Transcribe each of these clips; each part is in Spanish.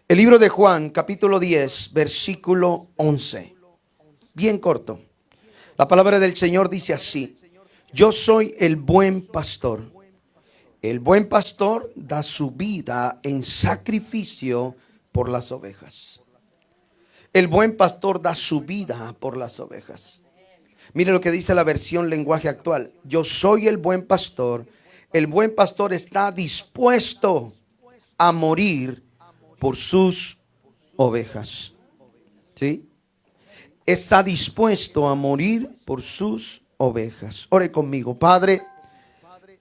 El libro de Juan, capítulo 10, versículo 11. Bien corto. La palabra del Señor dice así: yo soy el buen pastor. El buen pastor da su vida en sacrificio por las ovejas. El buen pastor da su vida por las ovejas. Mire lo que dice la versión lenguaje actual. Yo soy el buen pastor. El buen pastor está dispuesto a morir por sus ovejas. ¿Sí? Está dispuesto a morir por sus ovejas. Ore conmigo, Padre.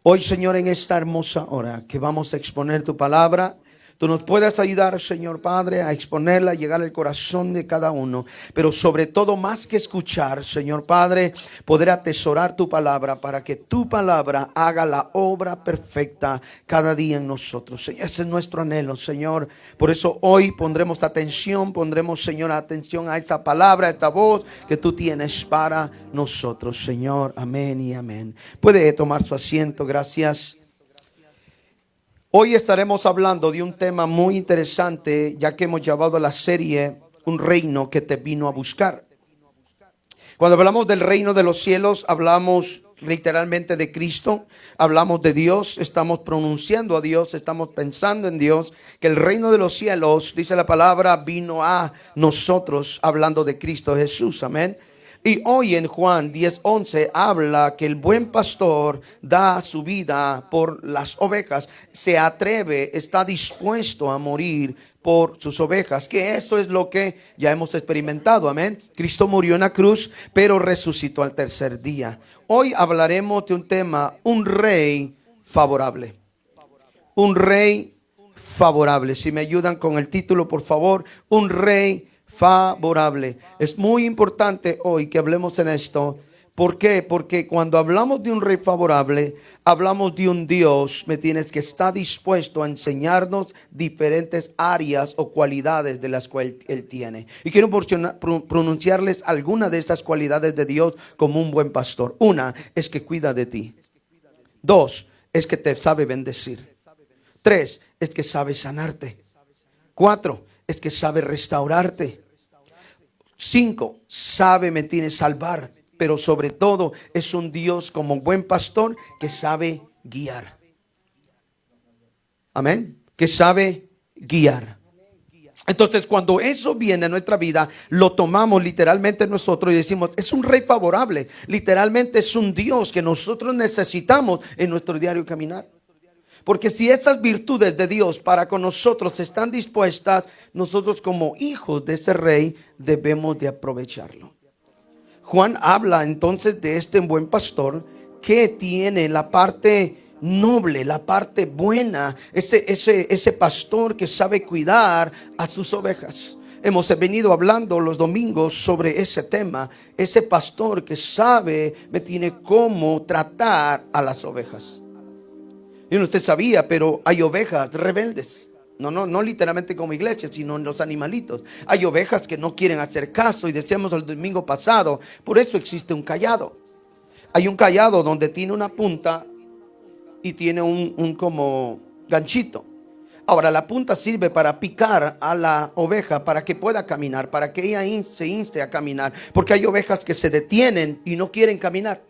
Hoy, Señor, en esta hermosa hora que vamos a exponer tu palabra, tú nos puedes ayudar, Señor Padre, a exponerla, a llegar al corazón de cada uno. Pero sobre todo, más que escuchar, Señor Padre, poder atesorar tu palabra para que tu palabra haga la obra perfecta cada día en nosotros. Ese es nuestro anhelo, Señor. Por eso hoy pondremos atención, Señor, atención a esa palabra, a esta voz que tú tienes para nosotros, Señor. Amén y amén. Puede tomar su asiento, gracias. Hoy estaremos hablando de un tema muy interesante, ya que hemos llevado la serie Un reino que te vino a buscar. Cuando hablamos del reino de los cielos, hablamos literalmente de Cristo, hablamos de Dios, estamos pronunciando a Dios, estamos pensando en Dios, que el reino de los cielos, dice la palabra, vino a nosotros, hablando de Cristo Jesús, amén. Y hoy en Juan 10:11 habla que el buen pastor da su vida por las ovejas, se atreve, está dispuesto a morir por sus ovejas, que eso es lo que ya hemos experimentado, amén. Cristo murió en la cruz, pero resucitó al tercer día. Hoy hablaremos de un tema, un rey favorable. Un rey favorable. Si me ayudan con el título, por favor, un rey favorable. Es muy importante hoy que hablemos en esto. ¿Por qué? Porque cuando hablamos de un rey favorable, hablamos de un Dios, que está dispuesto a enseñarnos diferentes áreas o cualidades de las cuales Él tiene. Y quiero pronunciarles algunas de estas cualidades de Dios como un buen pastor. Una es que cuida de ti. Dos, es que te sabe bendecir. Tres, es que sabe sanarte. Cuatro, es que sabe restaurarte. 5, sabe, salvar. Pero sobre todo es un Dios como buen pastor que sabe guiar. Amén. Que sabe guiar. Entonces, cuando eso viene a nuestra vida, lo tomamos literalmente nosotros y decimos, es un rey favorable. Literalmente es un Dios que nosotros necesitamos en nuestro diario caminar. Porque si esas virtudes de Dios para con nosotros están dispuestas, nosotros como hijos de ese rey debemos de aprovecharlo. Juan habla entonces de este buen pastor que tiene la parte noble, la parte buena, ese pastor que sabe cuidar a sus ovejas. Hemos venido hablando los domingos sobre ese tema, ese pastor que sabe, cómo tratar a las ovejas. Y no usted sabía, pero hay ovejas rebeldes. No literalmente como iglesia, sino en los animalitos. Hay ovejas que no quieren hacer caso y decíamos el domingo pasado, por eso existe un cayado. Hay un cayado donde tiene una punta y tiene un como ganchito. Ahora la punta sirve para picar a la oveja para que pueda caminar, para que ella se inste a caminar. Porque hay ovejas que se detienen y no quieren caminar.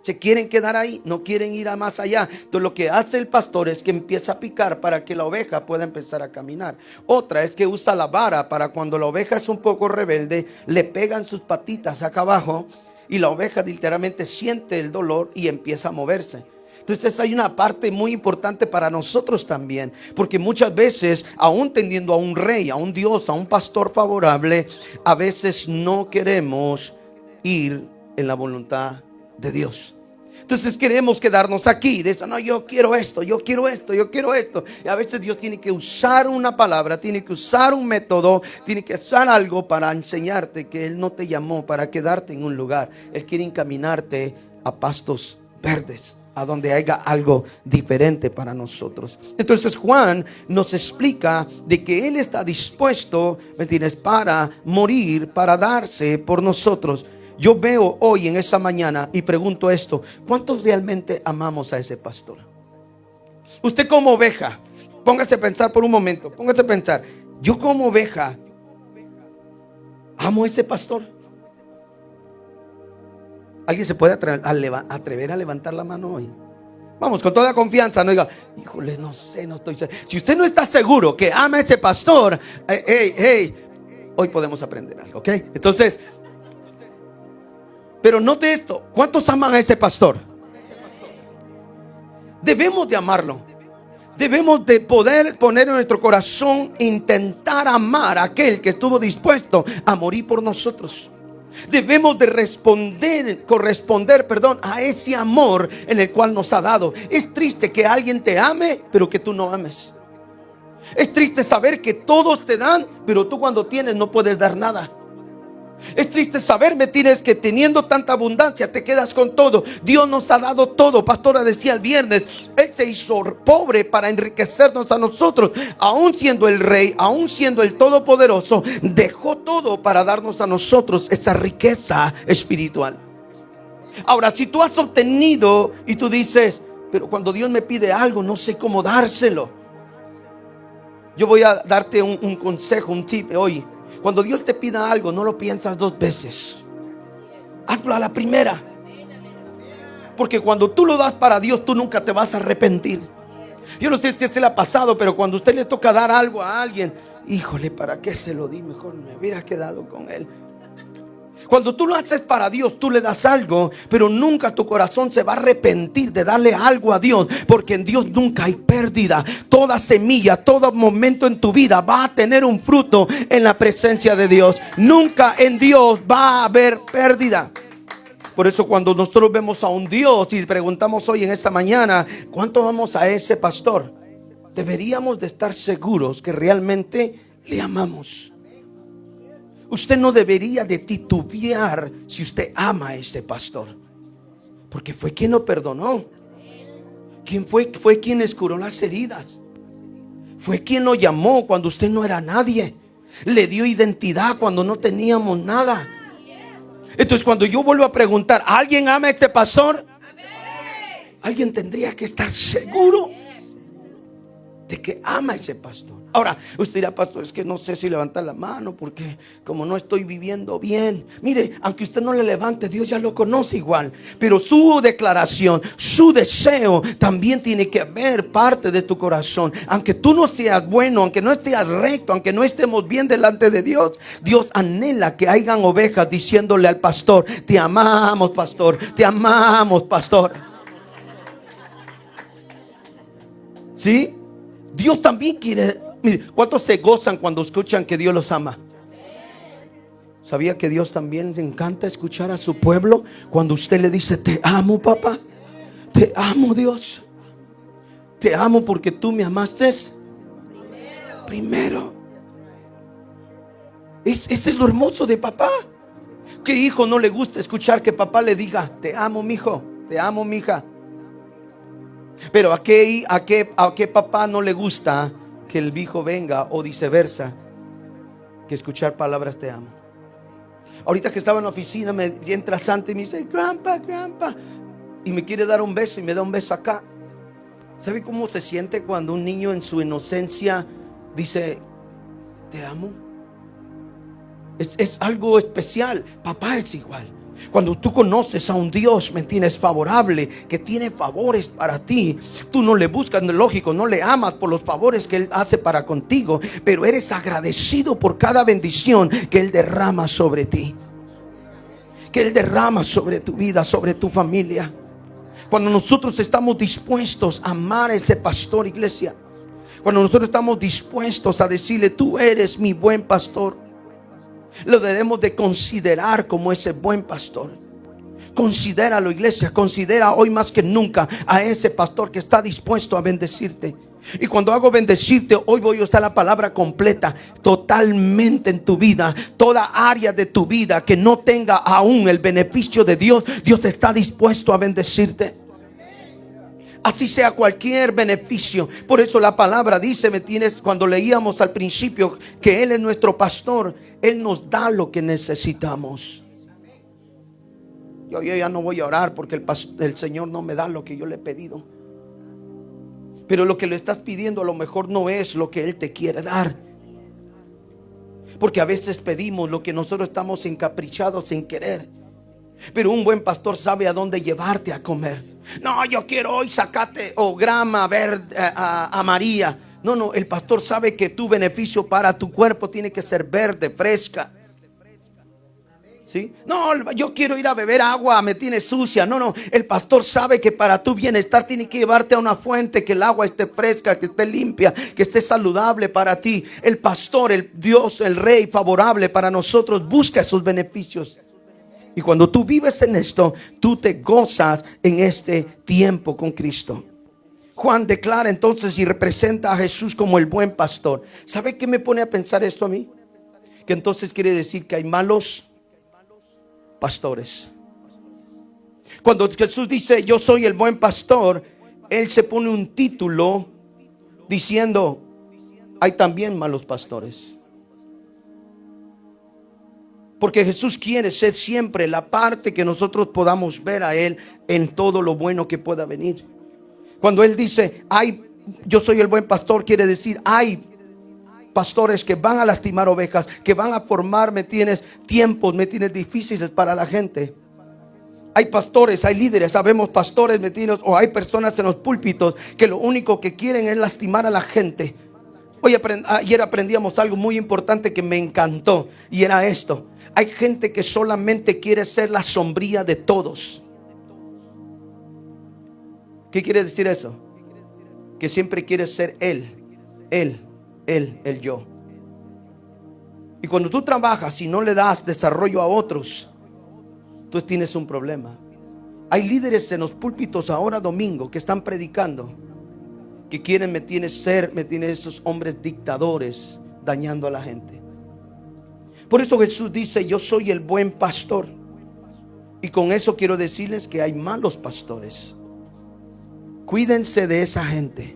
Se quieren quedar ahí, no quieren ir a más allá. Entonces lo que hace el pastor es que empieza a picar para que la oveja pueda empezar a caminar. Otra es que usa la vara para cuando la oveja es un poco rebelde, le pegan sus patitas acá abajo y la oveja literalmente siente el dolor y empieza a moverse. Entonces hay una parte muy importante para nosotros también, porque muchas veces, aún teniendo a un rey, a un Dios, a un pastor favorable, a veces no queremos ir en la voluntad de Dios. Entonces queremos quedarnos aquí. No, yo quiero esto, yo quiero esto, yo quiero esto. Y a veces Dios tiene que usar una palabra, tiene que usar un método, tiene que usar algo para enseñarte que Él no te llamó para quedarte en un lugar. Él quiere encaminarte a pastos verdes, a donde haya algo diferente para nosotros. Entonces Juan nos explica de que Él está dispuesto, ¿me entiendes?, para morir, para darse por nosotros. Yo veo hoy en esa mañana y pregunto esto: ¿cuántos realmente amamos a ese pastor? Usted como oveja, póngase a pensar por un momento, póngase a pensar. Yo como oveja amo a ese pastor. ¿Alguien se puede atrever a levantar la mano hoy? Vamos, con toda confianza. No diga, híjole, no sé, no estoy seguro. Si usted no está seguro que ama a ese pastor, hoy podemos aprender algo, ¿ok? Entonces, pero note esto. ¿Cuántos aman a ese pastor? Debemos de amarlo. Debemos de poder poner en nuestro corazón e intentar amar a aquel que estuvo dispuesto a morir por nosotros. Debemos de corresponder a ese amor en el cual nos ha dado. Es triste que alguien te ame, pero que tú no ames. Es triste saber que todos te dan, pero tú cuando tienes no puedes dar nada. Es triste saber, que teniendo tanta abundancia te quedas con todo. Dios nos ha dado todo. Pastora decía el viernes, Él se hizo pobre para enriquecernos a nosotros. Aún siendo el Rey, aún siendo el Todopoderoso, dejó todo para darnos a nosotros esa riqueza espiritual. Ahora, si tú has obtenido y tú dices, pero cuando Dios me pide algo no sé cómo dárselo, yo voy a darte un consejo, un tip hoy. Cuando Dios te pida algo, no lo piensas dos veces. Hazlo a la primera. Porque cuando tú lo das para Dios, tú nunca te vas a arrepentir. Yo no sé si se le ha pasado, pero cuando a usted le toca dar algo a alguien, híjole, ¿para qué se lo di? Mejor me hubiera quedado con él. Cuando tú lo haces para Dios, tú le das algo, pero nunca tu corazón se va a arrepentir de darle algo a Dios, porque en Dios nunca hay pérdida. Toda semilla, todo momento en tu vida va a tener un fruto en la presencia de Dios. Nunca en Dios va a haber pérdida. Por eso cuando nosotros vemos a un Dios y preguntamos hoy en esta mañana, ¿cuánto amamos a ese pastor? Deberíamos de estar seguros que realmente le amamos. Usted no debería de titubear si usted ama a este pastor, porque fue quien lo perdonó. Fue quien les curó las heridas. Fue quien lo llamó cuando usted no era nadie. Le dio identidad cuando no teníamos nada. Entonces cuando yo vuelvo a preguntar, ¿alguien ama a este pastor? Alguien tendría que estar seguro de que ama a ese pastor. Ahora, usted dirá, pastor, es que no sé si levantar la mano porque como no estoy viviendo bien. Mire, aunque usted no le levante, Dios ya lo conoce igual. Pero su declaración, su deseo también tiene que ver parte de tu corazón. Aunque tú no seas bueno, aunque no seas recto, aunque no estemos bien delante de Dios, Dios anhela que hayan ovejas diciéndole al pastor, te amamos, pastor, te amamos, pastor. ¿Sí? Dios también quiere. Mire, ¿cuántos se gozan cuando escuchan que Dios los ama? ¿Sabía que Dios también le encanta escuchar a su pueblo cuando usted le dice, te amo, papá? Te amo, Dios. Te amo porque tú me amaste primero. Ese es lo hermoso de papá. ¿Qué hijo no le gusta escuchar que papá le diga, te amo, mijo, te amo, mija? Pero ¿a qué papá no le gusta que el hijo venga, o viceversa, que escuchar palabras te amo? Ahorita que estaba en la oficina, me entra Santa y me dice, grandpa, y me quiere dar un beso y me da un beso acá. ¿Sabe cómo se siente cuando un niño en su inocencia dice, te amo? Es algo especial. Papá es igual. Cuando tú conoces a un Dios, ¿me entiendes?, favorable, que tiene favores para ti, tú no le buscas, lógico, no le amas por los favores que Él hace para contigo, pero eres agradecido por cada bendición que Él derrama sobre ti, que Él derrama sobre tu vida, sobre tu familia. Cuando nosotros estamos dispuestos a amar a ese pastor, iglesia, cuando nosotros estamos dispuestos a decirle, tú eres mi buen pastor, lo debemos de considerar como ese buen pastor. Considéralo, iglesia. Considera hoy más que nunca a ese pastor que está dispuesto a bendecirte. Y cuando hago bendecirte, hoy voy a usar la palabra completa, totalmente en tu vida. Toda área de tu vida que no tenga aún el beneficio de Dios, Dios está dispuesto a bendecirte. Así sea cualquier beneficio. Por eso la palabra dice, cuando leíamos al principio que Él es nuestro pastor, Él nos da lo que necesitamos. Yo ya no voy a orar porque el Señor no me da lo que yo le he pedido. Pero lo que le estás pidiendo a lo mejor no es lo que Él te quiere dar. Porque a veces pedimos lo que nosotros estamos encaprichados en querer. Pero un buen pastor sabe a dónde llevarte a comer. No, yo quiero hoy zacate o grama verde a María. No, no, el pastor sabe que tu beneficio para tu cuerpo tiene que ser verde, fresca. ¿Sí? No, yo quiero ir a beber agua, me tiene sucia. No, no, el pastor sabe que para tu bienestar tiene que llevarte a una fuente, que el agua esté fresca, que esté limpia, que esté saludable para ti. El pastor, el Dios, el Rey favorable para nosotros busca esos beneficios. Y cuando tú vives en esto, tú te gozas en este tiempo con Cristo. Juan declara entonces y representa a Jesús como el buen pastor. ¿Sabe qué me pone a pensar esto a mí? Que entonces quiere decir que hay malos pastores. Cuando Jesús dice yo soy el buen pastor, Él se pone un título diciendo hay también malos pastores. Porque Jesús quiere ser siempre la parte que nosotros podamos ver a Él en todo lo bueno que pueda venir. Cuando Él dice, yo soy el buen pastor, quiere decir, hay pastores que van a lastimar ovejas, que van a formar, tiempos, difíciles para la gente. Hay pastores, hay líderes, sabemos pastores, o hay personas en los púlpitos que lo único que quieren es lastimar a la gente. Ayer aprendíamos algo muy importante que me encantó y era esto. Hay gente que solamente quiere ser la sombría de todos. ¿Qué quiere decir eso? Que siempre quiere ser el yo. Y cuando tú trabajas y no le das desarrollo a otros, tú tienes un problema. Hay líderes en los púlpitos ahora domingo que están predicando, que quieren ser esos hombres dictadores dañando a la gente. Por eso Jesús dice yo soy el buen pastor. Y con eso quiero decirles que hay malos pastores. Cuídense de esa gente.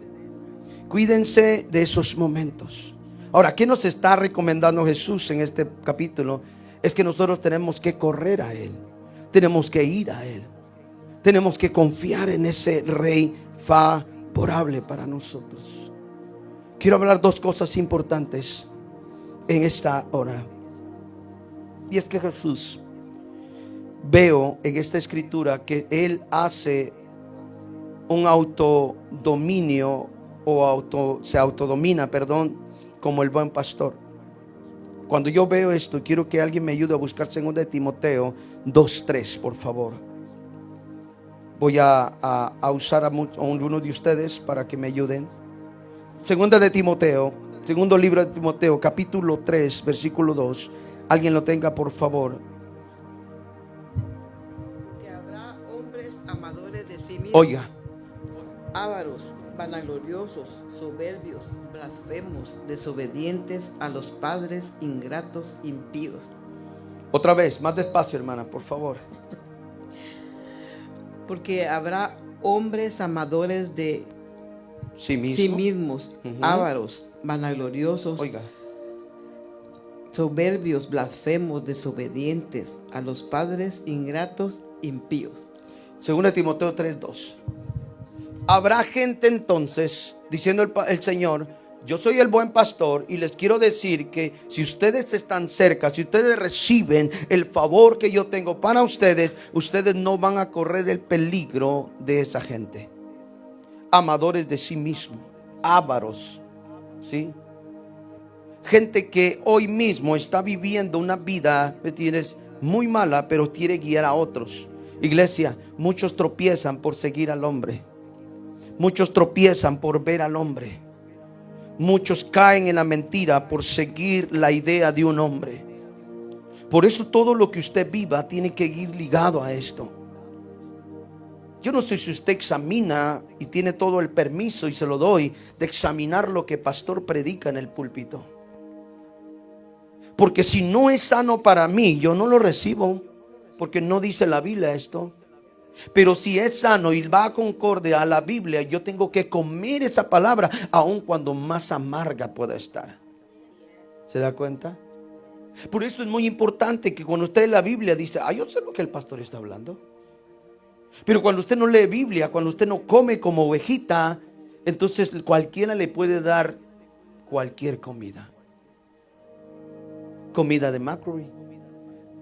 Cuídense de esos momentos. Ahora, ¿qué nos está recomendando Jesús en este capítulo? Es que nosotros tenemos que correr a Él. Tenemos que ir a Él. Tenemos que confiar en ese Rey favorable para nosotros. Quiero hablar dos cosas importantes en esta hora. Y es que Jesús, veo en esta escritura que Él hace un autodominio se autodomina, como el buen pastor. Cuando yo veo esto, quiero que alguien me ayude a buscar 2 de Timoteo 2:3, por favor. Voy a usar a uno de ustedes para que me ayuden. 2 de Timoteo, segundo libro de Timoteo, capítulo 3, versículo 2. Alguien lo tenga, por favor. Que habrá hombres amadores de sí mismos. Oiga. Ávaros, vanagloriosos, soberbios, blasfemos, desobedientes a los padres, ingratos, impíos. Otra vez, más despacio, hermana, por favor. Porque habrá hombres amadores de sí mismos, ávaros, vanagloriosos, oiga, soberbios, blasfemos, desobedientes a los padres, ingratos, impíos. 2 Timoteo 3:2. Habrá gente entonces, diciendo el Señor, yo soy el buen pastor y les quiero decir que si ustedes están cerca, si ustedes reciben el favor que yo tengo para ustedes, ustedes no van a correr el peligro de esa gente. Amadores de sí mismos, ávaros, ¿sí? Gente que hoy mismo está viviendo una vida, ¿me entiendes?, muy mala, pero quiere guiar a otros. Iglesia, muchos tropiezan por seguir al hombre. Muchos tropiezan por ver al hombre. Muchos caen en la mentira por seguir la idea de un hombre. Por eso todo lo que usted viva tiene que ir ligado a esto. Yo no sé si usted examina y tiene todo el permiso, y se lo doy, de examinar lo que pastor predica en el púlpito. Porque si no es sano para mí, yo no lo recibo, porque no dice la Biblia esto. Pero si es sano y va concorde a la Biblia, yo tengo que comer esa palabra, aun cuando más amarga pueda estar. ¿Se da cuenta? Por eso es muy importante que cuando usted lee la Biblia dice, yo sé lo que el pastor está hablando. Pero cuando usted no lee Biblia, cuando usted no come como ovejita, entonces cualquiera le puede dar cualquier comida. comida de McCrory.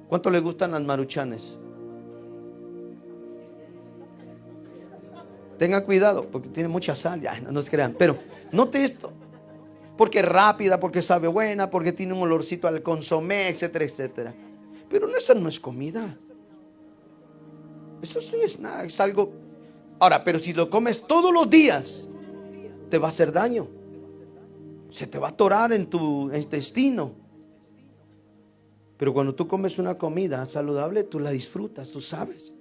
¿Cuánto le gustan las maruchanes? Tengan cuidado porque tiene mucha sal. Ya, no se crean. Pero note esto. Porque es rápida, porque sabe buena, porque tiene un olorcito al consomé, etcétera, etcétera. Pero eso no es comida. Eso es un snack, es algo. Ahora, pero si lo comes todos los días, te va a hacer daño. Se te va a atorar en tu intestino. Pero cuando tú comes una comida saludable, tú la disfrutas, tú sabes.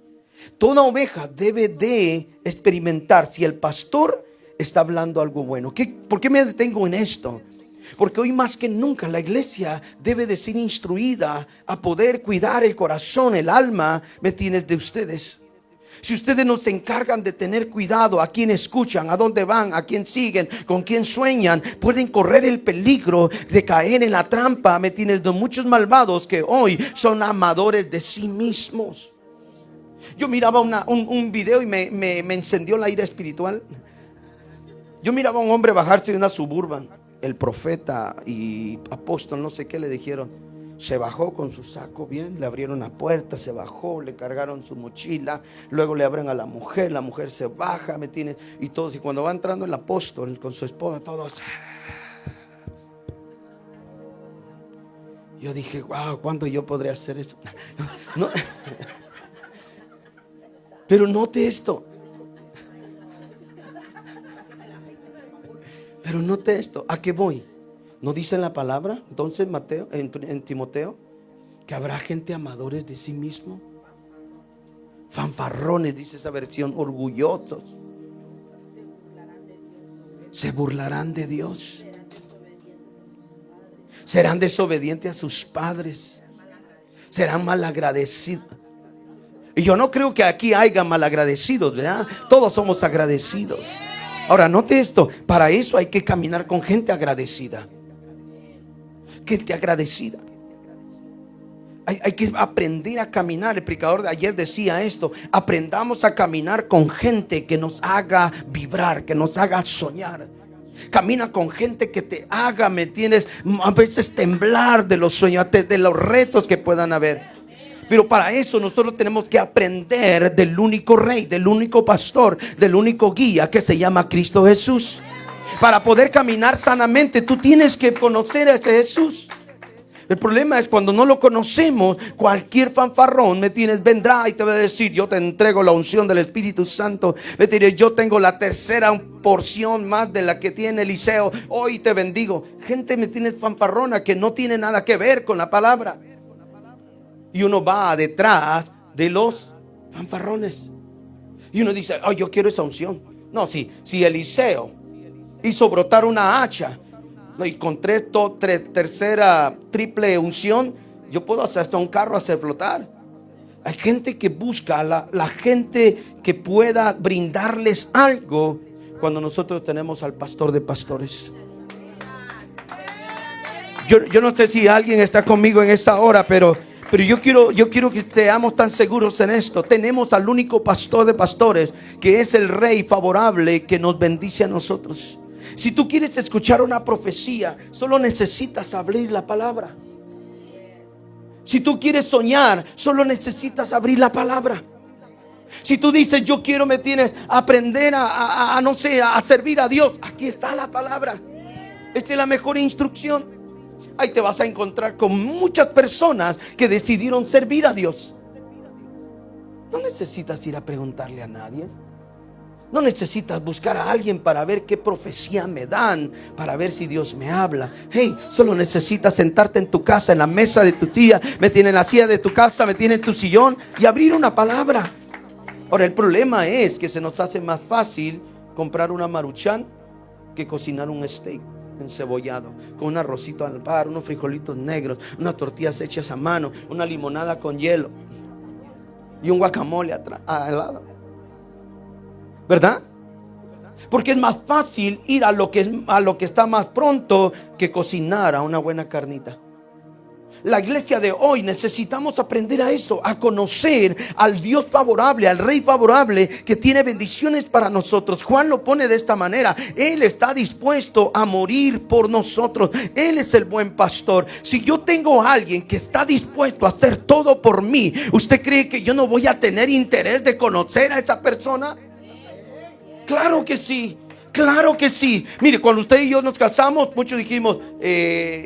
Toda oveja debe de experimentar si el pastor está hablando algo bueno. ¿Por qué me detengo en esto? Porque hoy más que nunca la iglesia debe de ser instruida a poder cuidar el corazón, el alma, ¿me entiendes?, de ustedes. Si ustedes no se encargan de tener cuidado a quién escuchan, a dónde van, a quién siguen, con quién sueñan, pueden correr el peligro de caer en la trampa, ¿me entiendes?, de muchos malvados que hoy son amadores de sí mismos. Yo miraba un video y me encendió la ira espiritual. Yo miraba a un hombre bajarse de una Suburban. El profeta y apóstol, no sé qué le dijeron. Se bajó con su saco bien, le abrieron la puerta, se bajó, le cargaron su mochila, luego le abren a la mujer se baja, ¿me entiendes? Y todos, y cuando va entrando el apóstol con su esposa, todos. Yo dije, wow, ¿cuándo yo podré hacer eso? No. Pero note esto. Pero note esto, ¿a qué voy? ¿No dice en la palabra, entonces Mateo, en Timoteo, que habrá gente amadores de sí mismo? Fanfarrones, dice esa versión, orgullosos. Se burlarán de Dios. Serán desobedientes a sus padres. Serán malagradecidos. Y yo no creo que aquí haya malagradecidos, ¿verdad? Todos somos agradecidos. Ahora, note esto, para eso hay que caminar con gente agradecida. Gente agradecida. Hay que aprender a caminar. El predicador de ayer decía esto: aprendamos a caminar con gente que nos haga vibrar, que nos haga soñar. Camina con gente que te haga, ¿me entiendes?, a veces temblar de los sueños, de los retos que puedan haber. Pero para eso nosotros tenemos que aprender del único rey, del único pastor, del único guía que se llama Cristo Jesús. Para poder caminar sanamente, tú tienes que conocer a ese Jesús. El problema es cuando no lo conocemos, cualquier fanfarrón, ¿me entiendes?, vendrá y te va a decir: yo te entrego la unción del Espíritu Santo, ¿me entiendes?, yo tengo la tercera porción más de la que tiene Eliseo, hoy te bendigo. Gente, ¿me entiendes?, fanfarrona, que no tiene nada que ver con la palabra. Y uno va detrás de los fanfarrones. Y uno dice: oh, yo quiero esa unción. No, si Eliseo hizo brotar una hacha, y con tercera, triple unción, yo puedo hacer hasta un carro hacer flotar. Hay gente que busca la gente que pueda brindarles algo, cuando nosotros tenemos al pastor de pastores. Yo no sé si alguien está conmigo en esta hora, pero yo quiero que seamos tan seguros en esto. Tenemos al único pastor de pastores, que es el rey favorable, que nos bendice a nosotros. Si tú quieres escuchar una profecía, solo necesitas abrir la palabra. Si tú quieres soñar, solo necesitas abrir la palabra. Si tú dices: yo quiero, ¿me tienes?, aprender no sé, a servir a Dios, aquí está la palabra. Esta es la mejor instrucción. Ahí te vas a encontrar con muchas personas que decidieron servir a Dios. No necesitas ir a preguntarle a nadie. No necesitas buscar a alguien para ver qué profecía me dan, para ver si Dios me habla. Hey, solo necesitas sentarte en tu casa, en la mesa de tu silla, me tiene en la silla de tu casa, me tiene en tu sillón, y abrir una palabra. Ahora, el problema es que se nos hace más fácil comprar una Maruchan que cocinar un steak encebollado, con un arrocito al par, unos frijolitos negros, unas tortillas hechas a mano, una limonada con hielo y un guacamole al lado, ¿verdad? Porque es más fácil ir a lo que está más pronto que cocinar a una buena carnita. La iglesia de hoy necesitamos aprender a eso, a conocer al Dios favorable, al Rey favorable que tiene bendiciones para nosotros. Juan lo pone de esta manera: Él está dispuesto a morir por nosotros. Él es el buen pastor. Si yo tengo a alguien que está dispuesto a hacer todo por mí, ¿usted cree que yo no voy a tener interés de conocer a esa persona? Claro que sí. Claro que sí. Mire, cuando usted y yo nos casamos, muchos dijimos,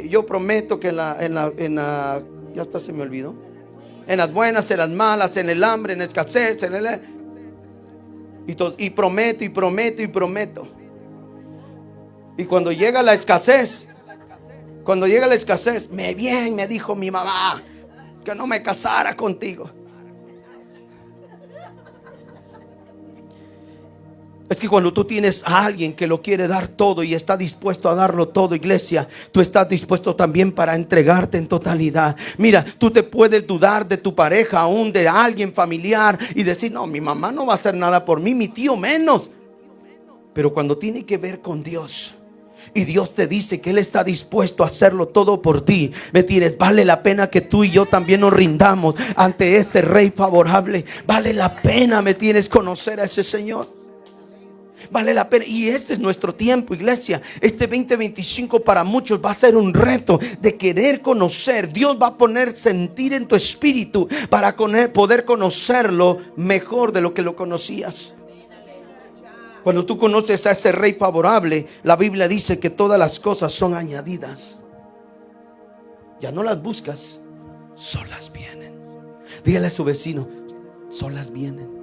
yo prometo que ya hasta se me olvidó. En las buenas, en las malas, en el hambre, en la escasez, y prometo, y prometo, y prometo. Y cuando llega la escasez, me dijo mi mamá que no me casara contigo. Es que cuando tú tienes a alguien que lo quiere dar todo y está dispuesto a darlo todo, iglesia, tú estás dispuesto también para entregarte en totalidad. Mira, tú te puedes dudar de tu pareja, aún de alguien familiar, y decir, no, mi mamá no va a hacer nada por mí, mi tío menos. Pero cuando tiene que ver con Dios, y Dios te dice que Él está dispuesto a hacerlo todo por ti, ¿me entiendes? Vale la pena que tú y yo también nos rindamos ante ese Rey favorable. Vale la pena, ¿me tienes? Conocer a ese Señor. Vale la pena. Y este es nuestro tiempo, iglesia. Este 2025 para muchos va a ser un reto de querer conocer. Dios va a poner sentir en tu espíritu para poder conocerlo mejor de lo que lo conocías. Cuando tú conoces a ese Rey favorable, la Biblia dice que todas las cosas son añadidas. Ya no las buscas, solas vienen. Dígale a su vecino, solas vienen.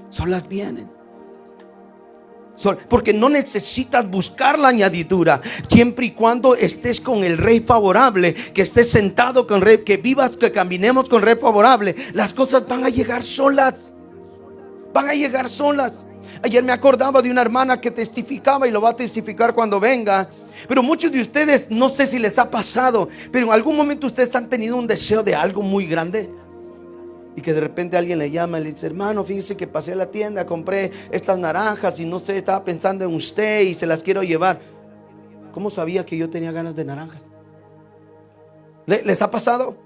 Solas vienen. Porque no necesitas buscar la añadidura. Siempre y cuando estés con el Rey favorable, que estés sentado con el Rey, que vivas, que caminemos con el Rey favorable, las cosas van a llegar solas. Van a llegar solas. Ayer me acordaba de una hermana que testificaba, y lo va a testificar cuando venga. Pero muchos de ustedes, no sé si les ha pasado, pero en algún momento ustedes han tenido un deseo de algo muy grande, y que de repente alguien le llama y le dice, hermano, fíjese que pasé a la tienda, compré estas naranjas y no sé, estaba pensando en usted y se las quiero llevar. ¿Cómo sabía que yo tenía ganas de naranjas? ¿Les ha pasado?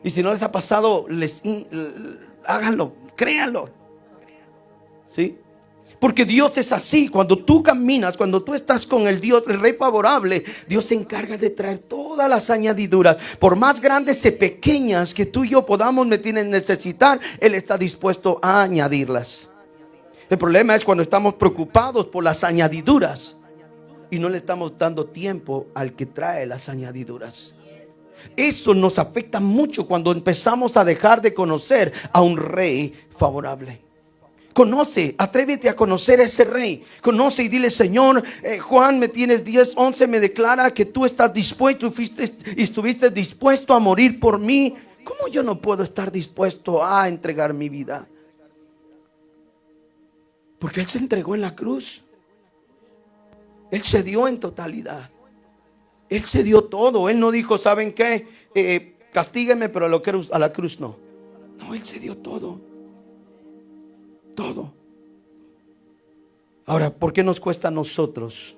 Y si no les ha pasado, háganlo, créanlo. ¿Sí? Porque Dios es así. Cuando tú caminas, cuando tú estás con el Dios, el Rey favorable, Dios se encarga de traer todas las añadiduras, por más grandes y pequeñas que tú y yo podamos necesitar. Él está dispuesto a añadirlas. El problema es cuando estamos preocupados por las añadiduras y no le estamos dando tiempo al que trae las añadiduras. Eso nos afecta mucho cuando empezamos a dejar de conocer a un Rey favorable. Conoce, atrévete a conocer a ese Rey. Conoce y dile, Señor, Juan, me tienes 10:11, me declara que tú estás dispuesto y estuviste dispuesto a morir por mí. ¿Cómo yo no puedo estar dispuesto a entregar mi vida? Porque Él se entregó en la cruz. Él se dio en totalidad. Él se dio todo. Él no dijo, ¿saben qué? Castígueme, pero a la cruz no. No, Él se dio todo. Todo. Ahora, ¿por qué nos cuesta a nosotros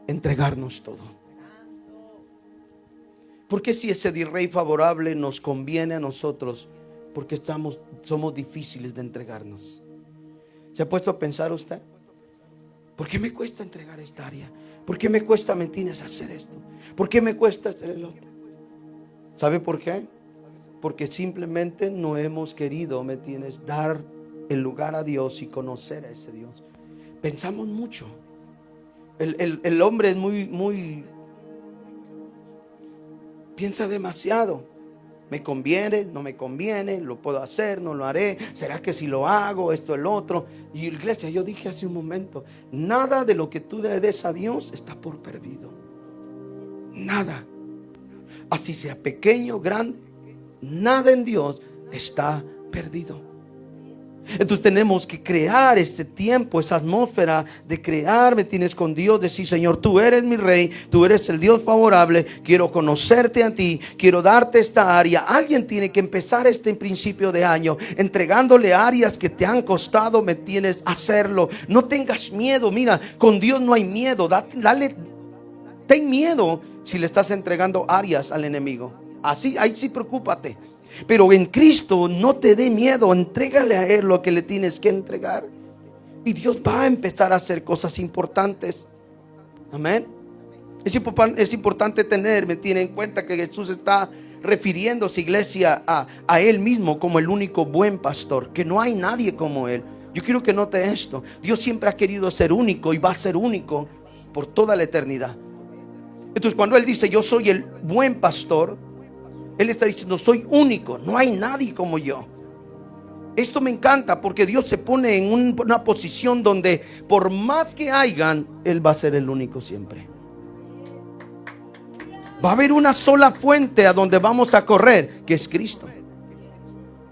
entregarnos todo? ¿Por qué si ese Rey favorable nos conviene a nosotros? Porque somos difíciles de entregarnos. ¿Se ha puesto a pensar usted? ¿Por qué me cuesta entregar esta área? ¿Por qué me cuesta, me entiendes, hacer esto? ¿Por qué me cuesta hacer el otro? ¿Sabe por qué? Porque simplemente no hemos querido, me entiendes, dar el lugar a Dios y conocer a ese Dios. Pensamos mucho. El hombre es muy piensa demasiado. ¿Me conviene? ¿No me conviene? ¿Lo puedo hacer? ¿No lo haré? ¿Será que si lo hago? Esto, el otro. Y iglesia, yo dije hace un momento, nada de lo que tú le des a Dios está por perdido. Nada. Así sea pequeño, grande, nada en Dios está perdido. Entonces tenemos que crear este tiempo, esa atmósfera de crear, me tienes con Dios, decir, Señor, tú eres mi Rey, tú eres el Dios favorable, quiero conocerte a ti, quiero darte esta área. Alguien tiene que empezar este principio de año entregándole áreas que te han costado, me tienes hacerlo. No tengas miedo, mira, con Dios no hay miedo, dale Ten miedo si le estás entregando áreas al enemigo. Así, ahí sí preocúpate. Pero en Cristo no te dé miedo. Entrégale a Él lo que le tienes que entregar. Y Dios va a empezar a hacer cosas importantes. Amén. Es importante me tiene en cuenta que Jesús está refiriéndose, iglesia, a Él mismo como el único buen pastor, que no hay nadie como Él. Yo quiero que note esto. Dios siempre ha querido ser único y va a ser único por toda la eternidad. Entonces cuando Él dice yo soy el buen pastor, Él está diciendo soy único, no hay nadie como yo. Esto me encanta porque Dios se pone en una posición donde por más que hayan, Él va a ser el único siempre. Va a haber una sola fuente a donde vamos a correr, que es Cristo.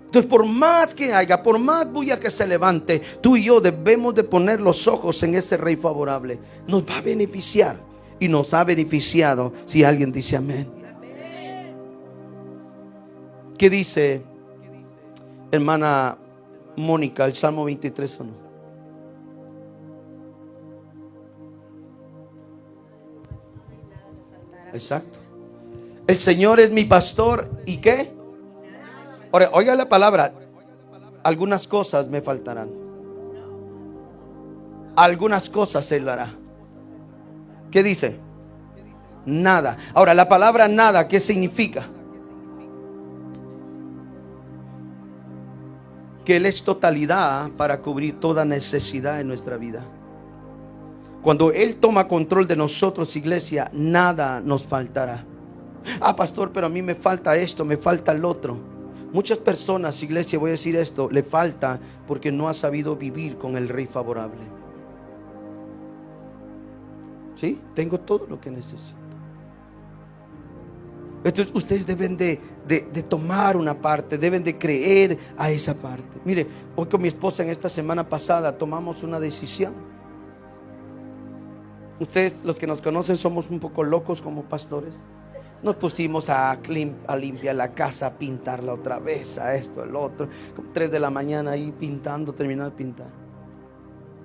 Entonces por más que haya, por más bulla que se levante, tú y yo debemos de poner los ojos en ese Rey favorable. Nos va a beneficiar y nos ha beneficiado. Si alguien dice amén. ¿Qué dice hermana Mónica, el Salmo 23:1? Exacto. El Señor es mi pastor. ¿Y qué? Ahora, oiga la palabra. Algunas cosas me faltarán. Algunas cosas Él hará. ¿Qué dice? Nada. Ahora, la palabra nada, ¿qué significa? Que Él es totalidad para cubrir toda necesidad en nuestra vida. Cuando Él toma control de nosotros, iglesia, nada nos faltará. Ah, pastor, pero a mí me falta esto, me falta el otro. Muchas personas, iglesia, voy a decir esto, le falta porque no ha sabido vivir con el Rey favorable. ¿Sí? Tengo todo lo que necesito. Entonces ustedes deben de tomar una parte, deben de creer a esa parte. Mire, hoy con mi esposa en esta semana pasada tomamos una decisión. Ustedes, los que nos conocen, somos un poco locos como pastores. Nos pusimos a limpiar la casa, a pintarla otra vez, a esto, el otro. Como 3 de la mañana ahí pintando, terminando de pintar.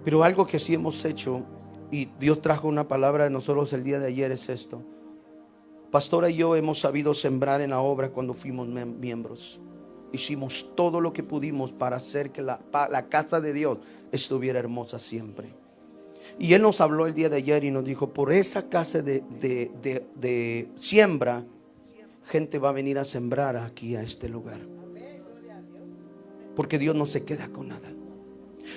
Pero algo que sí hemos hecho, y Dios trajo una palabra de nosotros el día de ayer, es esto. Pastora y yo hemos sabido sembrar en la obra cuando fuimos miembros. Hicimos todo lo que pudimos para hacer que la casa de Dios estuviera hermosa siempre. Y Él nos habló el día de ayer y nos dijo, por esa casa de siembra, gente va a venir a sembrar aquí a este lugar. Porque Dios no se queda con nada.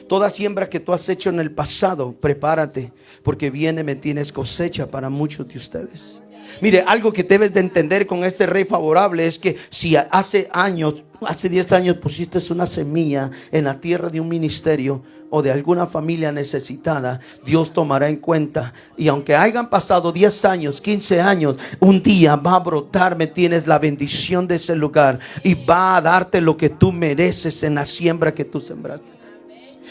Toda siembra que tú has hecho en el pasado, prepárate, porque me tienes cosecha para muchos de ustedes. Mire, algo que debes de entender con este Rey favorable es que si hace 10 años pusiste una semilla en la tierra de un ministerio o de alguna familia necesitada, Dios tomará en cuenta. Y aunque hayan pasado 10 años, 15 años, un día va a brotar, me tienes la bendición de ese lugar y va a darte lo que tú mereces en la siembra que tú sembraste.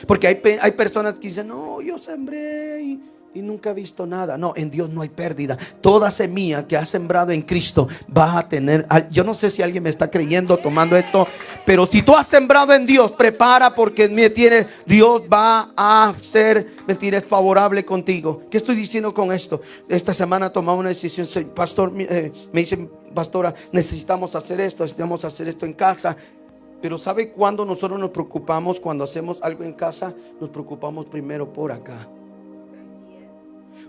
Porque hay personas que dicen, no, yo sembré y nunca he visto nada. No, en Dios no hay pérdida. Toda semilla que has sembrado en Cristo va a tener. Yo no sé si alguien me está creyendo tomando esto, pero si tú has sembrado en Dios, prepara, porque Dios va a ser, favorable contigo. ¿Qué estoy diciendo con esto? Esta semana tomamos una decisión. Pastor, me dice, pastora, necesitamos hacer esto en casa. Pero ¿sabe cuándo nosotros nos preocupamos? Cuando hacemos algo en casa, nos preocupamos primero por acá.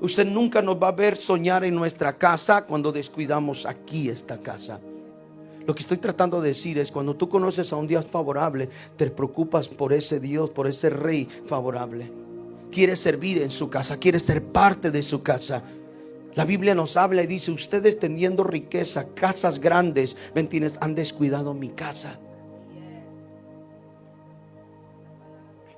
Usted nunca nos va a ver soñar en nuestra casa cuando descuidamos aquí esta casa. Lo que estoy tratando de decir es, cuando tú conoces a un Dios favorable, te preocupas por ese Dios, por ese Rey favorable. Quieres servir en su casa, quieres ser parte de su casa. La Biblia nos habla y dice, ustedes teniendo riqueza, casas grandes, ¿me entiendes? Han descuidado mi casa.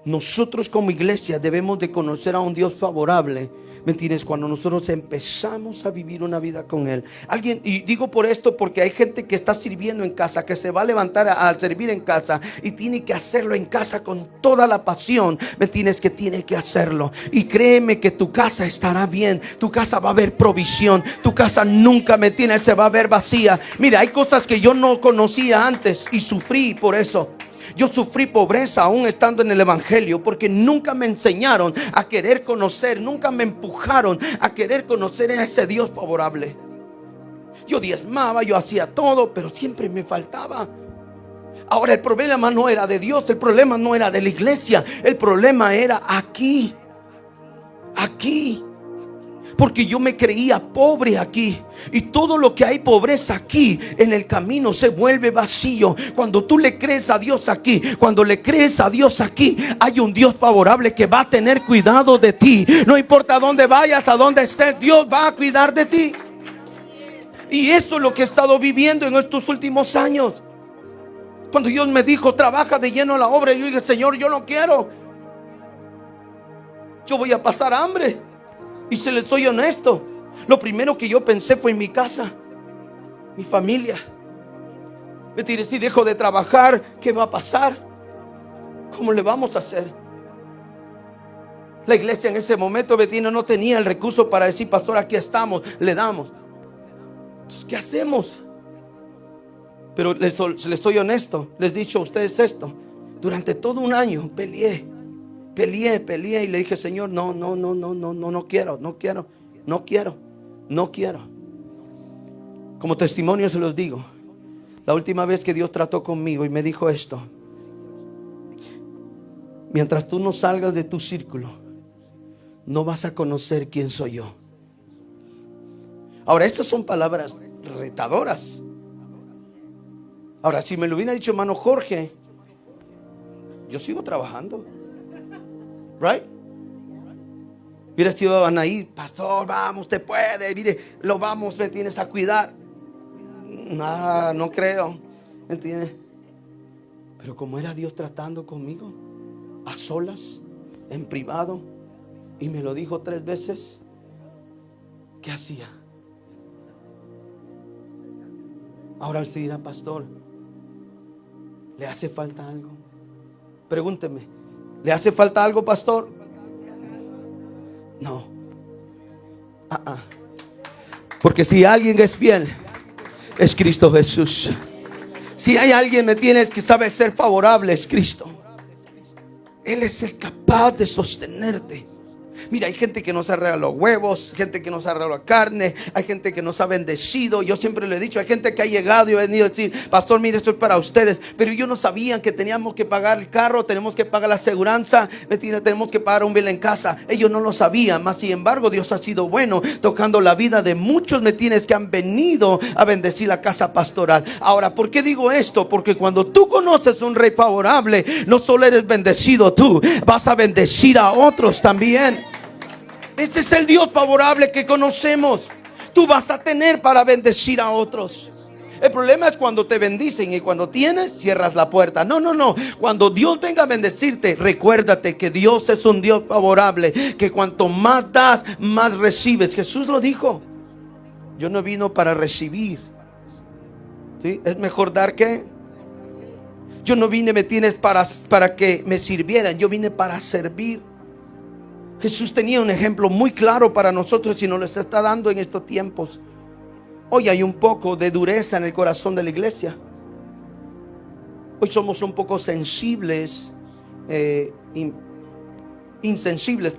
Nosotros como iglesia debemos de conocer a un Dios favorable, ¿me entiendes? Cuando nosotros empezamos a vivir una vida con Él. Y digo por esto porque hay gente que está sirviendo en casa, que se va a levantar a servir en casa y tiene que hacerlo en casa con toda la pasión, ¿me entiendes? Que tiene que hacerlo. Y créeme que tu casa estará bien, tu casa va a haber provisión, tu casa nunca, ¿me entiendes? Se va a ver vacía. Mira, hay cosas que yo no conocía antes y sufrí por eso. Yo sufrí pobreza aún estando en el evangelio, porque nunca me enseñaron a querer conocer, nunca me empujaron a querer conocer a ese Dios favorable. Yo diezmaba, yo hacía todo, pero siempre me faltaba. Ahora el problema no era de Dios, el problema no era de la iglesia, el problema era aquí. Porque yo me creía pobre aquí. Y todo lo que hay pobreza aquí en el camino se vuelve vacío. Cuando tú le crees a Dios aquí, cuando le crees a Dios aquí, hay un Dios favorable que va a tener cuidado de ti. No importa dónde vayas, a dónde estés, Dios va a cuidar de ti. Y eso es lo que he estado viviendo en estos últimos años. Cuando Dios me dijo, trabaja de lleno a la obra, yo dije, Señor, yo no quiero. Yo voy a pasar hambre. Y si les soy honesto, lo primero que yo pensé fue en mi casa, mi familia. Me diré, si dejo de trabajar, ¿qué va a pasar? ¿Cómo le vamos a hacer? La iglesia en ese momento, Betina, no tenía el recurso para decir, pastor, aquí estamos, le damos. Entonces, ¿qué hacemos? Pero les soy honesto, les he dicho a ustedes esto. Durante todo un año peleé y le dije, Señor, no quiero. Como testimonio se los digo, la última vez que Dios trató conmigo y me dijo esto: mientras tú no salgas de tu círculo, no vas a conocer quién soy yo. Ahora, estas son palabras retadoras. Ahora, si me lo hubiera dicho hermano Jorge, yo sigo trabajando, right? Hubiera sido Anaí, pastor, vamos, usted puede, mire, lo vamos, me tienes a cuidar. No creo, ¿entiendes? Pero como era Dios tratando conmigo, a solas, en privado, y me lo dijo 3 veces, ¿qué hacía? Ahora usted dirá, pastor, ¿le hace falta algo? Pregúnteme, ¿le hace falta algo, pastor? No. Porque si alguien es fiel, es Cristo Jesús. Si hay alguien me tienes que saber ser favorable, es Cristo. Él es el capaz de sostenerte. Mira, hay gente que nos ha regalado huevos, gente que nos ha regalado carne, hay gente que nos ha bendecido. Yo siempre le he dicho, hay gente que ha llegado y ha venido a decir, pastor, mire, esto es para ustedes. Pero ellos no sabían que teníamos que pagar el carro, tenemos que pagar la aseguranza, tenemos que pagar un bill en casa. Ellos no lo sabían, mas sin embargo Dios ha sido bueno, tocando la vida de muchos que han venido a bendecir la casa pastoral. Ahora, ¿por qué digo esto? Porque cuando tú conoces un rey favorable, no solo eres bendecido tú, vas a bendecir a otros también. Ese es el Dios favorable que conocemos. Tú vas a tener para bendecir a otros. El problema es cuando te bendicen y cuando tienes, cierras la puerta. No. Cuando Dios venga a bendecirte, recuérdate que Dios es un Dios favorable, que cuanto más das, más recibes. Jesús lo dijo. Yo no vino para recibir, ¿sí? Es mejor dar que. Yo no vine, me tienes para que me sirvieran. Yo vine para servir. Jesús tenía un ejemplo muy claro para nosotros y nos lo está dando en estos tiempos. Hoy hay un poco de dureza en el corazón de la iglesia. Hoy somos un poco sensibles, insensibles,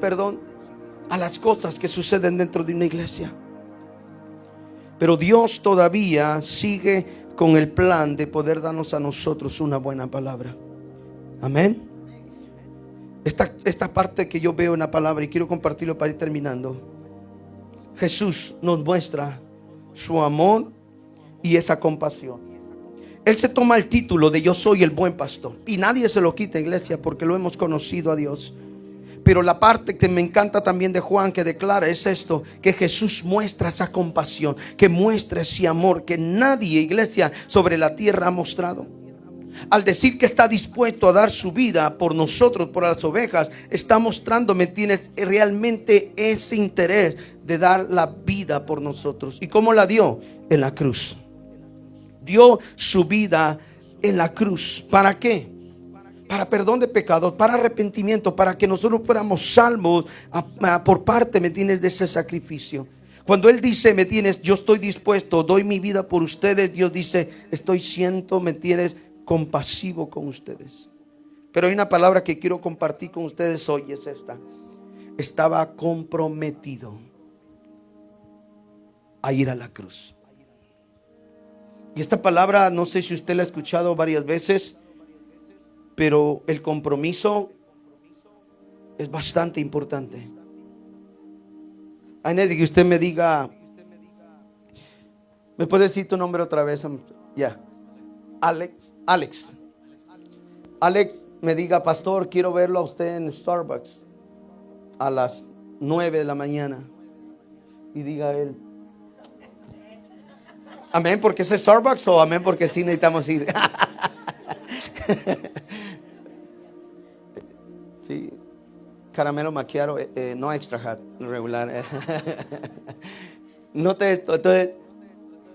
a las cosas que suceden dentro de una iglesia. Pero Dios todavía sigue con el plan de poder darnos a nosotros una buena palabra. Amén. Esta parte que yo veo en la palabra y quiero compartirlo para ir terminando. Jesús nos muestra su amor y esa compasión. Él se toma el título de yo soy el buen pastor y nadie se lo quita, iglesia, porque lo hemos conocido a Dios. Pero la parte que me encanta también de Juan, que declara, es esto: que Jesús muestra esa compasión, que muestra ese amor que nadie, iglesia, sobre la tierra ha mostrado. Al decir que está dispuesto a dar su vida por nosotros, por las ovejas, está mostrando, ¿me entiendes?, realmente ese interés de dar la vida por nosotros. ¿Y cómo la dio? En la cruz. Dio su vida en la cruz. ¿Para qué? Para perdón de pecados, para arrepentimiento, para que nosotros fuéramos salvos por parte, ¿me entiendes?, de ese sacrificio. Cuando Él dice, ¿me entiendes?, yo estoy dispuesto, doy mi vida por ustedes, Dios dice, estoy siendo, ¿me entiendes?, compasivo con ustedes. Pero hay una palabra que quiero compartir con ustedes hoy, es esta. Estaba comprometido a ir a la cruz. Y esta palabra, no sé si usted la ha escuchado varias veces, pero el compromiso es bastante importante. Hay nadie que usted me diga, ¿me puede decir tu nombre otra vez? Ya. Alex me diga, pastor, quiero verlo a usted en Starbucks a las 9 de la mañana. Y diga él, amén, porque es Starbucks, o amén, porque sí necesitamos ir. Sí, caramelo macchiato, no extra hot, regular. Note esto. Entonces,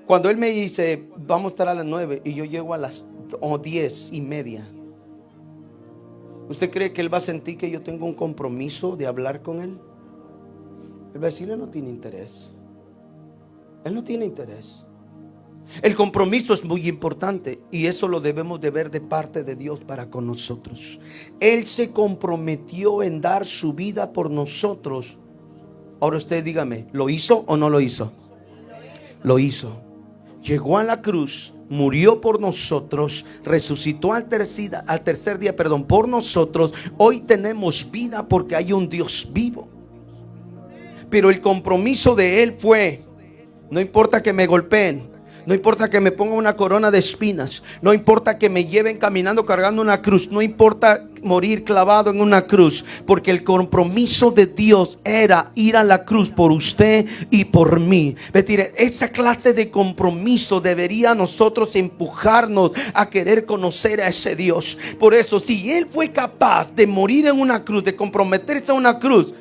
cuando él me dice, vamos a estar a las 9 y yo llego a las 10:30, ¿usted cree que él va a sentir que yo tengo un compromiso de hablar con él? Él va a decirle, no tiene interés. Él no tiene interés. El compromiso es muy importante y eso lo debemos de ver de parte de Dios para con nosotros. Él se comprometió en dar su vida por nosotros. Ahora usted dígame, ¿lo hizo o no lo hizo? Lo hizo. Llegó a la cruz, murió por nosotros, resucitó al tercer día, por nosotros. Hoy tenemos vida porque hay un Dios vivo. Pero el compromiso de él fue, no importa que me golpeen, no importa que me ponga una corona de espinas, no importa que me lleven caminando cargando una cruz, no importa morir clavado en una cruz, porque el compromiso de Dios era ir a la cruz por usted y por mí. Esa clase de compromiso debería nosotros empujarnos a querer conocer a ese Dios. Por eso, si Él fue capaz de morir en una cruz, de comprometerse a una cruz,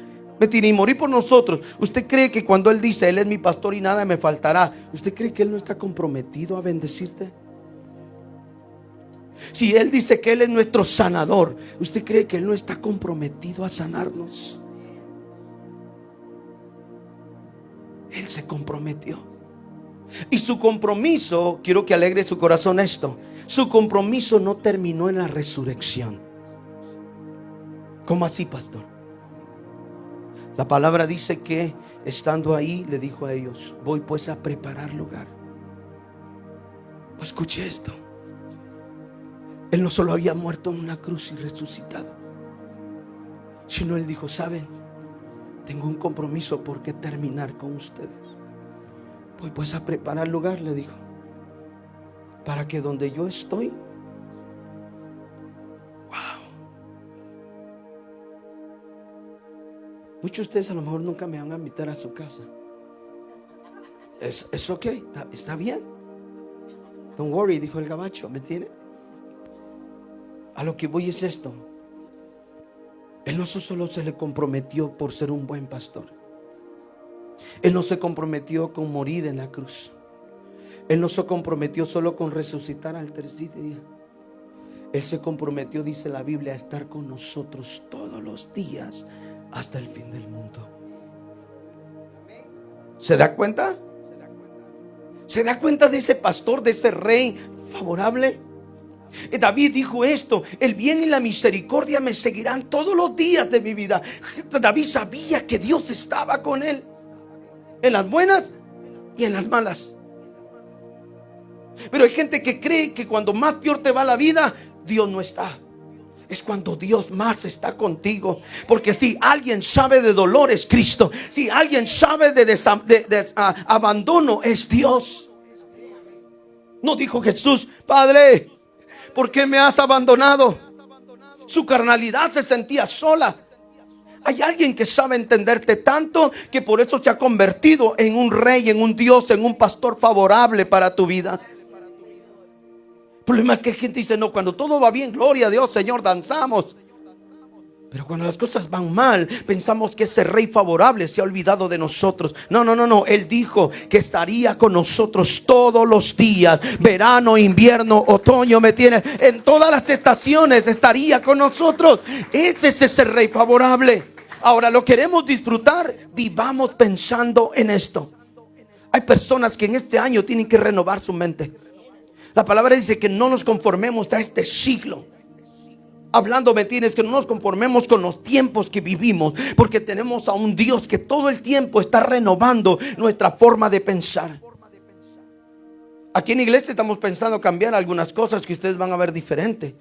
y morir por nosotros, ¿usted cree que cuando Él dice, Él es mi pastor y nada me faltará, usted cree que Él no está comprometido a bendecirte? Si Él dice que Él es nuestro sanador, ¿usted cree que Él no está comprometido a sanarnos? Él se comprometió. Y su compromiso, quiero que alegre su corazón esto, su compromiso no terminó en la resurrección. ¿Cómo así, pastor? La palabra dice que estando ahí le dijo a ellos, voy pues a preparar lugar. Escuche esto. Él no solo había muerto en una cruz y resucitado, sino Él dijo, ¿saben? Tengo un compromiso por qué terminar con ustedes. Voy pues a preparar lugar, le dijo, para que donde yo estoy, muchos de ustedes a lo mejor nunca me van a invitar a su casa. Es ok, está bien. Don't worry, dijo el gabacho, ¿me entiende? A lo que voy es esto. Él no solo se le comprometió por ser un buen pastor. Él no se comprometió con morir en la cruz. Él no se comprometió solo con resucitar al tercer día. Él se comprometió, dice la Biblia, a estar con nosotros todos los días hasta el fin del mundo. ¿Se da cuenta? ¿Se da cuenta de ese pastor, de ese rey favorable? David dijo esto: el bien y la misericordia me seguirán todos los días de mi vida. David sabía que Dios estaba con él en las buenas y en las malas. Pero hay gente que cree que cuando más peor te va la vida, Dios no está. Es cuando Dios más está contigo. Porque si alguien sabe de dolor, es Cristo. Si alguien sabe de abandono, es Dios. No dijo Jesús, Padre, ¿por qué me has abandonado? Su carnalidad se sentía sola. Hay alguien que sabe entenderte tanto que por eso se ha convertido en un rey, en un Dios, en un pastor favorable para tu vida. El problema es que gente dice, no, cuando todo va bien, gloria a Dios, Señor, danzamos. Pero cuando las cosas van mal, pensamos que ese rey favorable se ha olvidado de nosotros. No. Él dijo que estaría con nosotros todos los días. Verano, invierno, otoño, en todas las estaciones estaría con nosotros. Ese es ese rey favorable. Ahora, lo queremos disfrutar, vivamos pensando en esto. Hay personas que en este año tienen que renovar su mente. La palabra dice que no nos conformemos a este siglo. Hablando, ¿me entiendes? Que no nos conformemos con los tiempos que vivimos, porque tenemos a un Dios que todo el tiempo está renovando nuestra forma de pensar. Aquí en la iglesia estamos pensando cambiar algunas cosas que ustedes van a ver diferente.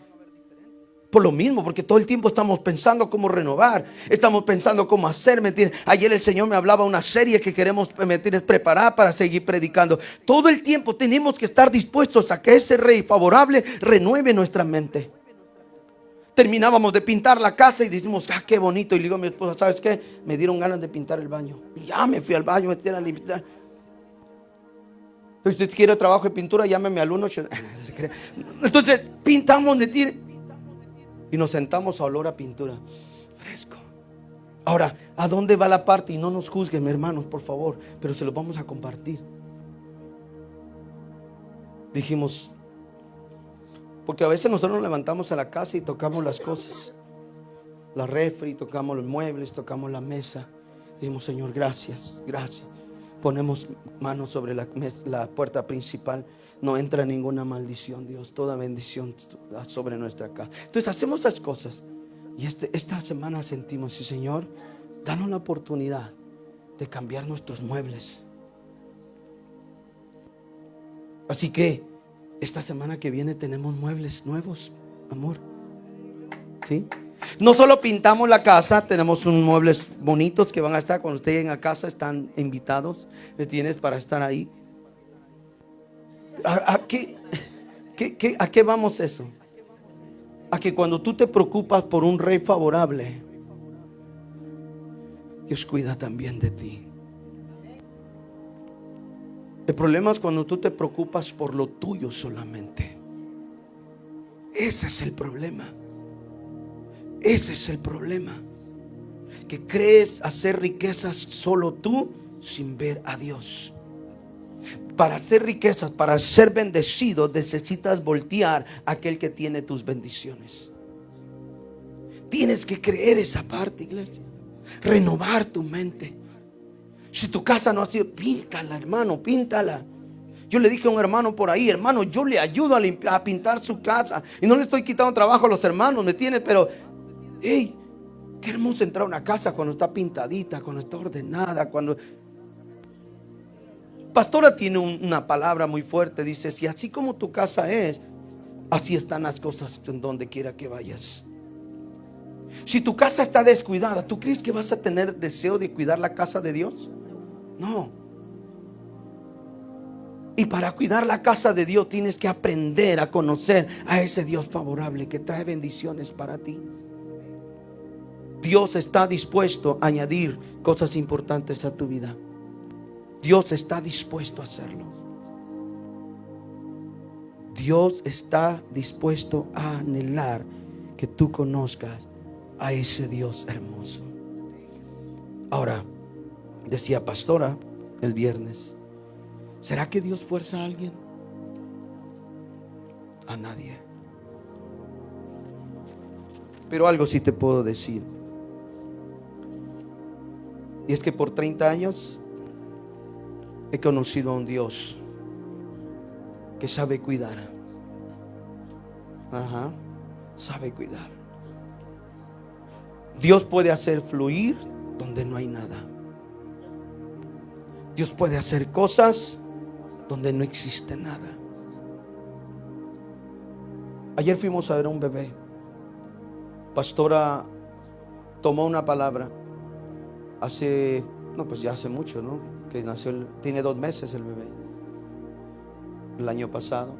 Por lo mismo, porque todo el tiempo estamos pensando cómo renovar, estamos pensando cómo hacer, ¿me entiendes? Ayer el Señor me hablaba de una serie que queremos, ¿me entiendes?, preparar para seguir predicando. Todo el tiempo tenemos que estar dispuestos a que ese Rey favorable renueve nuestra mente. Terminábamos de pintar la casa y decimos, qué bonito. Y le digo a mi esposa, ¿sabes qué? Me dieron ganas de pintar el baño. Y ya me fui al baño, me metí a limpiar. Si usted quiere trabajo de pintura, llámeme al 1-8. Entonces pintamos, ¿me entiendes? Y nos sentamos a olor a pintura fresco. Ahora, ¿a dónde va la parte? Y no nos juzguen, hermanos, por favor, pero se los vamos a compartir. Dijimos, porque a veces nosotros nos levantamos a la casa y tocamos las cosas, la refri, tocamos los muebles, tocamos la mesa. Dijimos, Señor, gracias, gracias. Ponemos manos sobre la puerta principal. No entra ninguna maldición, Dios. Toda bendición sobre nuestra casa. Entonces hacemos esas cosas. Y esta semana sentimos, sí, Señor, danos la oportunidad de cambiar nuestros muebles. Así que esta semana que viene tenemos muebles nuevos, amor. ¿Sí? No solo pintamos la casa, tenemos unos muebles bonitos que van a estar cuando ustedes lleguen a casa, están invitados, ¿me tienes? Para estar ahí. ¿A qué vamos eso? A que cuando tú te preocupas por un Rey favorable, Dios cuida también de ti. El problema es cuando tú te preocupas por lo tuyo solamente. Ese es el problema. Ese es el problema. Que crees hacer riquezas solo tú sin ver a Dios. Para hacer riquezas, para ser bendecido, necesitas voltear a aquel que tiene tus bendiciones. Tienes que creer esa parte, iglesia. Renovar tu mente. Si tu casa no ha sido, píntala, hermano, píntala. Yo le dije a un hermano por ahí, hermano, yo le ayudo a pintar su casa. Y no le estoy quitando trabajo a los hermanos, ¿me entiendes? Pero, hey, qué hermoso entrar a una casa cuando está pintadita, cuando está ordenada, cuando... Pastora tiene una palabra muy fuerte, dice, si así como tu casa es, así están las cosas en donde quiera que vayas. Si tu casa está descuidada, ¿tú crees que vas a tener deseo de cuidar la casa de Dios? No. Y para cuidar la casa de Dios tienes que aprender a conocer a ese Dios favorable que trae bendiciones para ti. Dios está dispuesto a añadir cosas importantes a tu vida. Dios está dispuesto a hacerlo. Dios está dispuesto a anhelar que tú conozcas a ese Dios hermoso. Ahora, decía pastora el viernes, ¿será que Dios fuerza a alguien? A nadie. Pero algo sí te puedo decir, y es que por 30 años he conocido a un Dios que sabe cuidar. Sabe cuidar. Dios puede hacer fluir donde no hay nada. Dios puede hacer cosas donde no existe nada. Ayer fuimos a ver a un bebé. Pastora tomó una palabra ya hace mucho, ¿no? Que nació, tiene 2 meses el bebé. El año pasado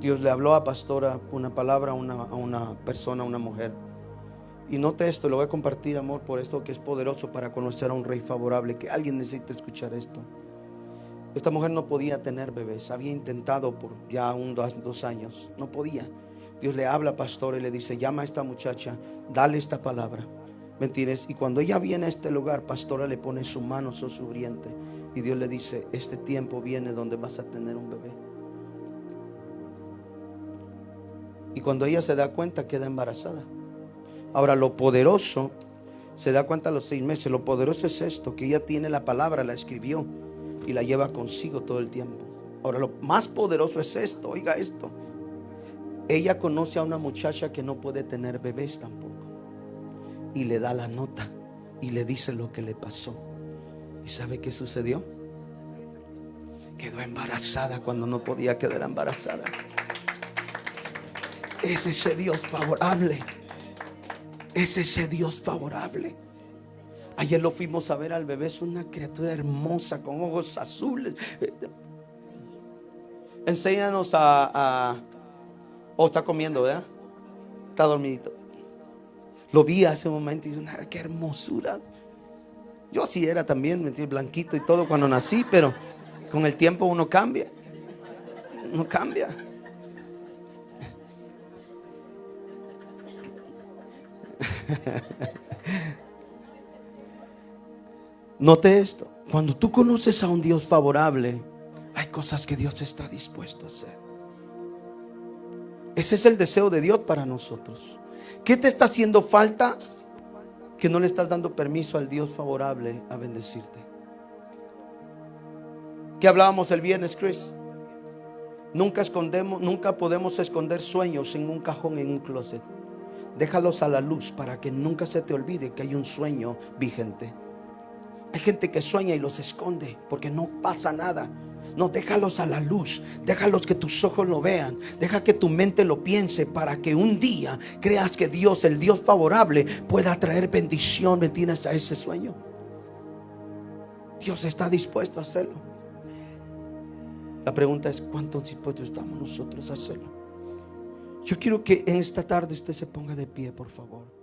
Dios le habló a pastora una palabra a una persona, a una mujer. Y note esto, lo voy a compartir, amor, por esto que es poderoso para conocer a un Rey favorable, que alguien necesita escuchar esto. Esta mujer no podía tener bebés, había intentado por ya 2 años, no podía. Dios le habla a pastora y le dice, llama a esta muchacha, dale esta palabra. ¿Me entiendes? Y cuando ella viene a este lugar, pastora le pone su mano sobre su vientre y Dios le dice, este tiempo viene donde vas a tener un bebé. Y cuando ella se da cuenta, queda embarazada. Ahora, lo poderoso, se da cuenta a los 6 meses, lo poderoso es esto, que ella tiene la palabra, la escribió y la lleva consigo todo el tiempo. Ahora lo más poderoso es esto, oiga esto. Ella conoce a una muchacha que no puede tener bebés tampoco. Y le da la nota y le dice lo que le pasó. ¿Y sabe qué sucedió? Quedó embarazada cuando no podía quedar embarazada. Es ese Dios favorable. Es ese Dios favorable. Ayer lo fuimos a ver al bebé. Es una criatura hermosa con ojos azules. Enséñanos o está comiendo, ¿verdad? Está dormidito. Lo vi hace un momento y dije, qué hermosura. Yo así era también, me entiendes, blanquito y todo cuando nací, pero con el tiempo uno cambia. Uno cambia. Note esto. Cuando tú conoces a un Dios favorable, hay cosas que Dios está dispuesto a hacer. Ese es el deseo de Dios para nosotros. ¿Qué te está haciendo falta que no le estás dando permiso al Dios favorable a bendecirte? ¿Qué hablábamos el viernes, Chris? Nunca podemos esconder sueños en un cajón, en un closet. Déjalos a la luz para que nunca se te olvide que hay un sueño vigente. Hay gente que sueña y los esconde porque no pasa nada. No, déjalos a la luz. Déjalos que tus ojos lo vean. Deja que tu mente lo piense para que un día creas que Dios, el Dios favorable, pueda traer bendición, ¿me entiendes?, a ese sueño. Dios está dispuesto a hacerlo. La pregunta es, ¿cuánto dispuestos estamos nosotros a hacerlo? Yo quiero que en esta tarde usted se ponga de pie, por favor.